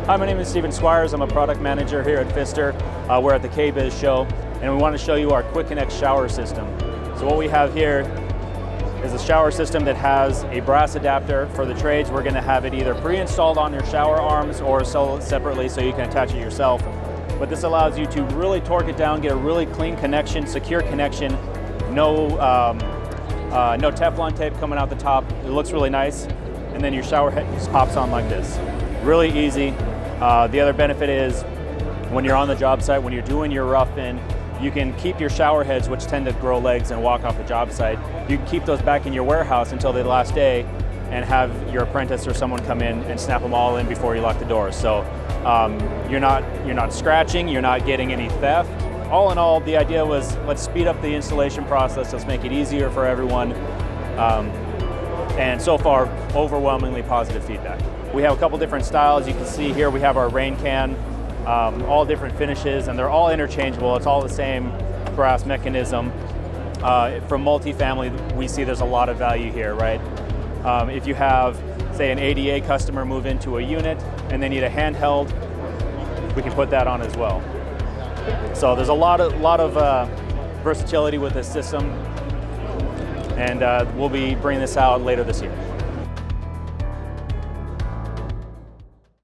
Hi, my name is Squires. I'm a product manager here at Pfister. We're at the KBIS show, and we want to show you our QuickConnect shower system. So what we have here is a shower system that has a brass adapter. For the trades, we're going to have it either pre-installed on your shower arms or sell it separately so you can attach it yourself. But this allows you to really torque it down, get a really clean connection, secure connection, no Teflon tape coming out the top. It looks really nice. And then your shower head just pops on like this. Really easy. The other benefit is when you're on the job site, when you're doing your rough-in, you can keep your shower heads, which tend to grow legs and walk off the job site. You can keep those back in your warehouse until the last day and have your apprentice or someone come in and snap them all in before you lock the doors. So you're not scratching, you're not getting any theft. All in all, the idea was let's speed up the installation process, let's make it easier for everyone. And so far, overwhelmingly positive feedback. We have a couple different styles. You can see here we have our rain can, all different finishes, and they're all interchangeable. It's all the same brass mechanism. From multifamily, we see there's a lot of value here, right? If you have, say, an ADA customer move into a unit and they need a handheld, we can put that on as well. So there's a lot of versatility with this system, and we'll be bringing this out later this year.